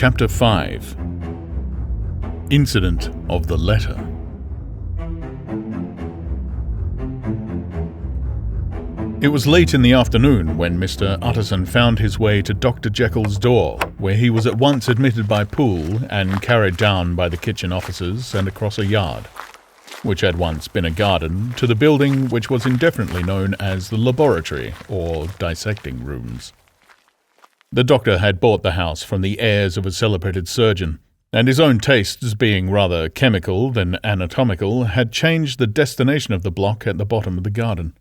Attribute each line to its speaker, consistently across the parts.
Speaker 1: Chapter 5 Incident of the Letter. It was late in the afternoon when Mr. Utterson found his way to Dr. Jekyll's door, where he was at once admitted by Poole and carried down by the kitchen officers and across a yard, which had once been a garden, to the building which was indefinitely known as the laboratory or dissecting rooms. The doctor had bought the house from the heirs of a celebrated surgeon, and his own tastes, being rather chemical than anatomical, had changed the destination of the block at the bottom of the garden.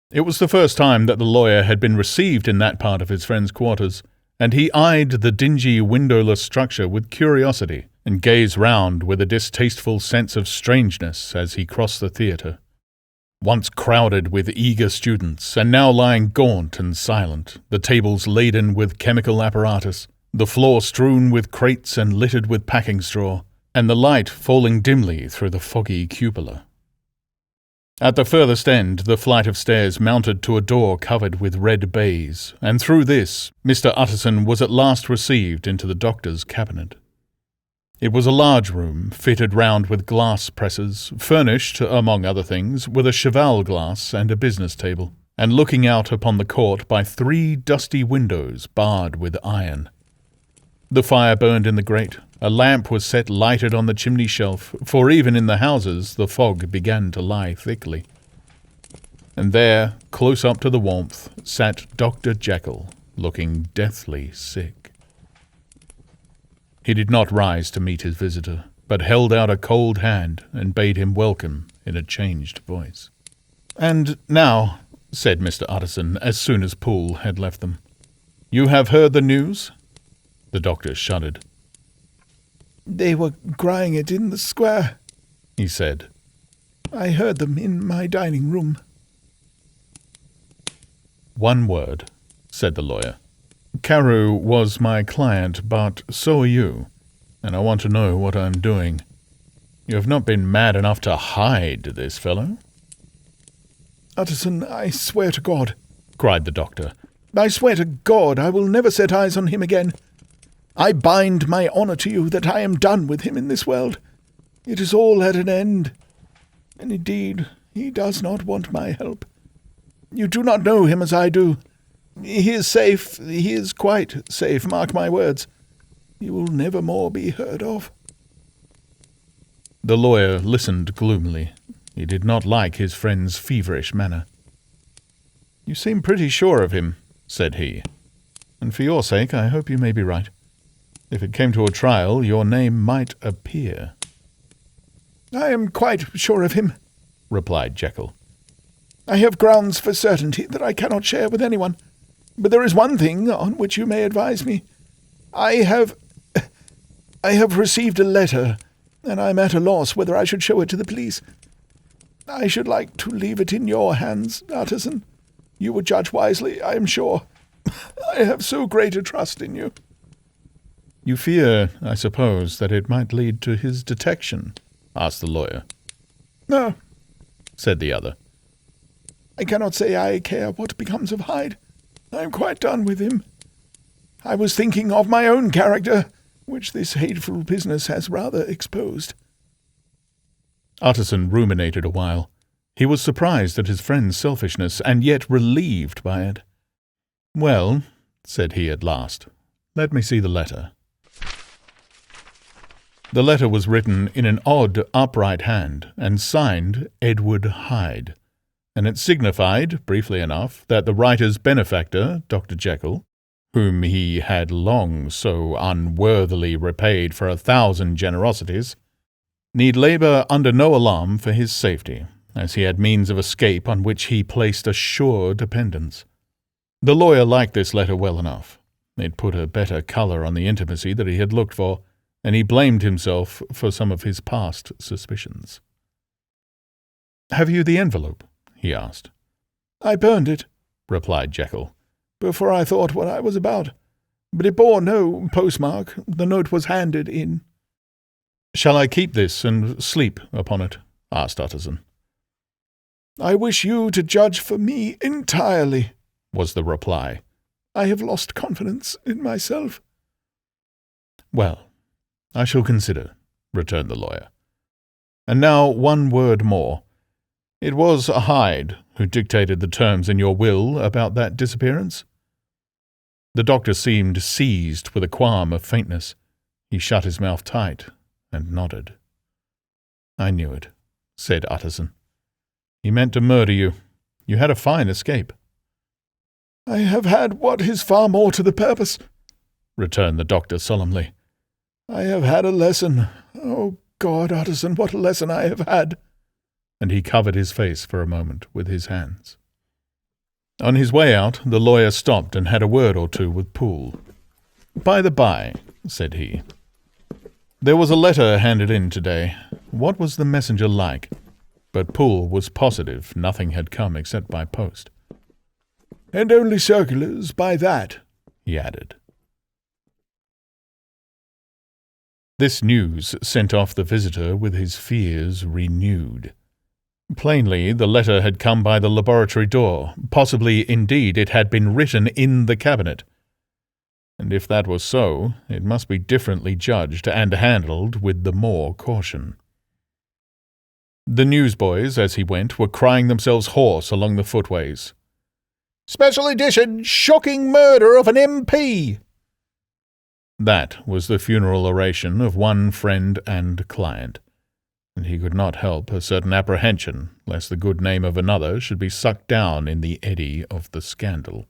Speaker 1: It was the first time that the lawyer had been received in that part of his friend's quarters, and he eyed the dingy, windowless structure with curiosity, and gazed round with a distasteful sense of strangeness as he crossed the theatre. Once crowded with eager students, and now lying gaunt and silent, the tables laden with chemical apparatus, the floor strewn with crates and littered with packing straw, and the light falling dimly through the foggy cupola. At the furthest end, the flight of stairs mounted to a door covered with red baize, and through this, Mr. Utterson was at last received into the doctor's cabinet. It was a large room, fitted round with glass presses, furnished, among other things, with a cheval glass and a business table, and looking out upon the court by 3 dusty windows barred with iron. The fire burned in the grate. A lamp was set lighted on the chimney shelf, for even in the houses the fog began to lie thickly. And there, close up to the warmth, sat Dr. Jekyll, looking deathly sick. He did not rise to meet his visitor, but held out a cold hand and bade him welcome in a changed voice. "And now," said Mr. Utterson as soon as Poole had left them, "you have heard the news?" The doctor shuddered.
Speaker 2: "They were crying it in the square," he said. "I heard them in my dining room."
Speaker 1: "One word," said the lawyer. "Carew was my client, but so are you, and I want to know what I'm doing. You have not been mad enough to hide this fellow?"
Speaker 2: "Utterson, I swear to God,"
Speaker 1: cried the doctor.
Speaker 2: "I swear to God I will never set eyes on him again. I bind my honour to you that I am done with him in this world. It is all at an end. And indeed, he does not want my help. You do not know him as I do. He is safe, he is quite safe, mark my words. He will never more be heard of."
Speaker 1: The lawyer listened gloomily. He did not like his friend's feverish manner. "You seem pretty sure of him," said he, "and for your sake I hope you may be right. If it came to a trial, your name might appear."
Speaker 2: "I am quite sure of him," replied Jekyll. "I have grounds for certainty that I cannot share with anyone. But there is one thing on which you may advise me. I have received a letter, and I am at a loss whether I should show it to the police. I should like to leave it in your hands, Utterson. You would judge wisely, I am sure. I have so great a trust in you."
Speaker 1: "You fear, I suppose, that it might lead to his detection?" asked the lawyer.
Speaker 2: "No,"
Speaker 1: said the other.
Speaker 2: "I cannot say I care what becomes of Hyde. I am quite done with him. I was thinking of my own character, which this hateful business has rather exposed."
Speaker 1: Utterson ruminated a while. He was surprised at his friend's selfishness, and yet relieved by it. "Well," said he at last, "let me see the letter." The letter was written in an odd, upright hand, and signed Edward Hyde, and it signified, briefly enough, that the writer's benefactor, Dr. Jekyll, whom he had long so unworthily repaid for 1,000 generosities, need labour under no alarm for his safety, as he had means of escape on which he placed a sure dependence. The lawyer liked this letter well enough. It put a better colour on the intimacy that he had looked for, and he blamed himself for some of his past suspicions. "Have you the envelope?" he asked.
Speaker 2: "I burned it," replied Jekyll, "before I thought what I was about. But it bore no postmark. The note was handed in."
Speaker 1: "Shall I keep this and sleep upon it?" asked Utterson.
Speaker 2: "I wish you to judge for me entirely," was the reply. "I have lost confidence in myself."
Speaker 1: "Well, I shall consider," returned the lawyer. "And now one word more. It was Hyde who dictated the terms in your will about that disappearance?" The doctor seemed seized with a qualm of faintness. He shut his mouth tight and nodded. "I knew it," said Utterson. "He meant to murder you. You had a fine escape."
Speaker 2: "I have had what is far more to the purpose," returned the doctor solemnly. "I have had a lesson. Oh, God, Utterson, what a lesson I have had!"
Speaker 1: And he covered his face for a moment with his hands. On his way out, the lawyer stopped and had a word or two with Poole. "By the by," said he, "there was a letter handed in today. What was the messenger like?" But Poole was positive nothing had come except by post.
Speaker 2: "And only circulars by that," he added.
Speaker 1: This news sent off the visitor with his fears renewed. Plainly, the letter had come by the laboratory door. Possibly, indeed, it had been written in the cabinet. And if that was so, it must be differently judged and handled with the more caution. The newsboys, as he went, were crying themselves hoarse along the footways.
Speaker 2: "Special edition, shocking murder of an MP!"
Speaker 1: That was the funeral oration of one friend and client, and he could not help a certain apprehension lest the good name of another should be sucked down in the eddy of the scandal.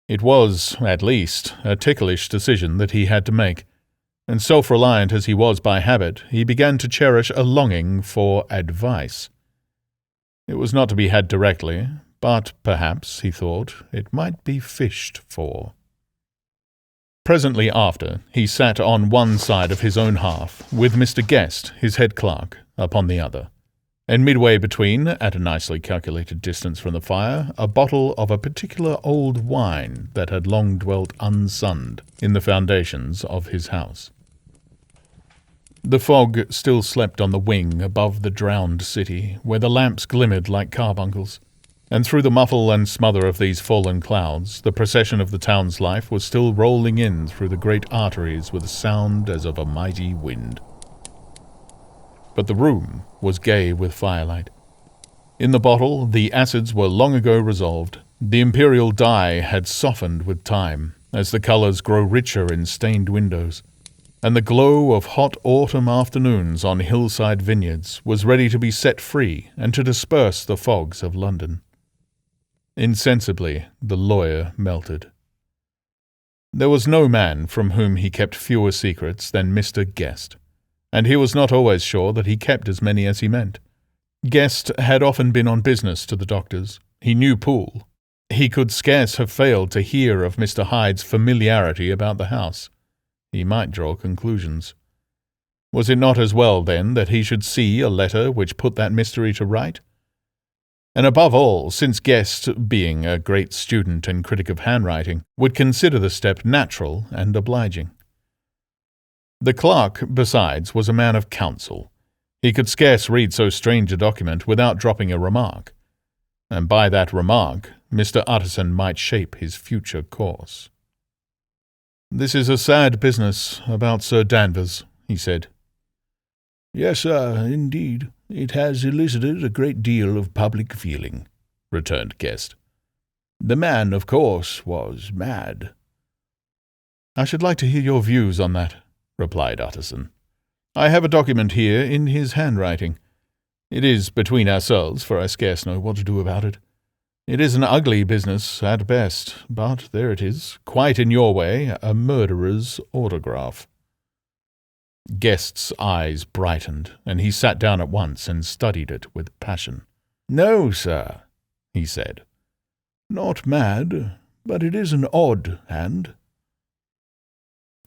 Speaker 1: It was, at least, a ticklish decision that he had to make, and self-reliant as he was by habit, he began to cherish a longing for advice. It was not to be had directly, but perhaps, he thought, it might be fished for. Presently after, he sat on one side of his own hearth, with Mr. Guest, his head clerk, upon the other, and midway between, at a nicely calculated distance from the fire, a bottle of a particular old wine that had long dwelt unsunned in the foundations of his house. The fog still slept on the wing above the drowned city, where the lamps glimmered like carbuncles, and through the muffle and smother of these fallen clouds, the procession of the town's life was still rolling in through the great arteries with a sound as of a mighty wind. But the room was gay with firelight. In the bottle, the acids were long ago resolved. The imperial dye had softened with time, as the colours grow richer in stained windows, and the glow of hot autumn afternoons on hillside vineyards was ready to be set free and to disperse the fogs of London. Insensibly, the lawyer melted. There was no man from whom he kept fewer secrets than Mr. Guest, and he was not always sure that he kept as many as he meant. Guest had often been on business to the doctor's. He knew Poole. He could scarce have failed to hear of Mr. Hyde's familiarity about the house. He might draw conclusions. Was it not as well, then, that he should see a letter which put that mystery to right? And above all, since Guest, being a great student and critic of handwriting, would consider the step natural and obliging. The clerk, besides, was a man of counsel. He could scarce read so strange a document without dropping a remark, and by that remark Mr. Utterson might shape his future course. "This is a sad business about Sir Danvers," he said.
Speaker 2: "Yes, sir, indeed. It has elicited a great deal of public feeling," returned Guest. "The man, of course, was mad."
Speaker 1: "I should like to hear your views on that," replied Utterson. "I have a document here in his handwriting. It is between ourselves, for I scarce know what to do about it. It is an ugly business at best, but there it is, quite in your way, a murderer's autograph." Guest's eyes brightened, and he sat down at once and studied it with passion.
Speaker 2: "No, sir,"
Speaker 1: he said.
Speaker 2: "Not mad, but it is an odd hand."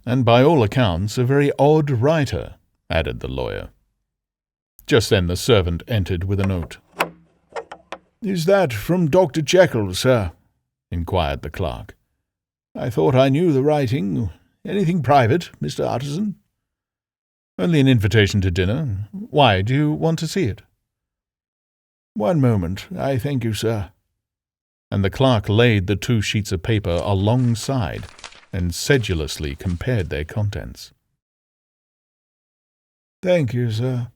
Speaker 1: "And by all accounts a very odd writer," added the lawyer. Just then the servant entered with a note.
Speaker 2: "Is that from Dr. Jekyll, sir?" inquired the clerk. "I thought I knew the writing. Anything private, Mr. Utterson?"
Speaker 1: "Only an invitation to dinner. Why, do you want to see it?"
Speaker 2: "One moment, I thank you, sir."
Speaker 1: And the clerk laid the 2 sheets of paper alongside, and sedulously compared their contents.
Speaker 2: "Thank you, sir,"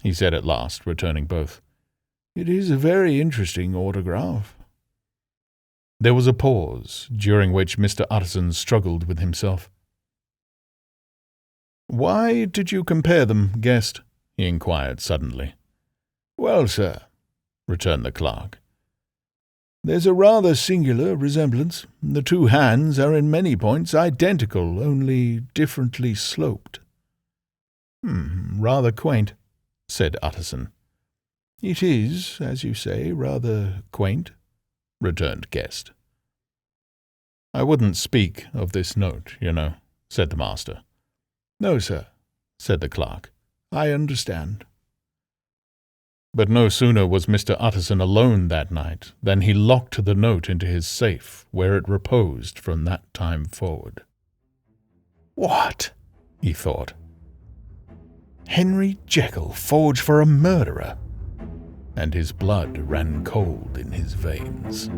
Speaker 1: he said at last, returning both.
Speaker 2: "It is a very interesting autograph."
Speaker 1: There was a pause, during which Mr. Utterson struggled with himself. "Why did you compare them, Guest?" he inquired suddenly.
Speaker 2: "Well, sir,"
Speaker 1: returned the clerk,
Speaker 2: "there's a rather singular resemblance. The two hands are in many points identical, only differently sloped."
Speaker 1: Rather quaint," said Utterson.
Speaker 2: "It is, as you say, rather quaint," returned Guest.
Speaker 1: "I wouldn't speak of this note, you know," said the master.
Speaker 2: "No, sir,"
Speaker 1: said the clerk.
Speaker 2: "I understand."
Speaker 1: But no sooner was Mr. Utterson alone that night than he locked the note into his safe, where it reposed from that time forward.
Speaker 2: "What?"
Speaker 1: he thought.
Speaker 2: "Henry Jekyll forged for a murderer?"
Speaker 1: And his blood ran cold in his veins.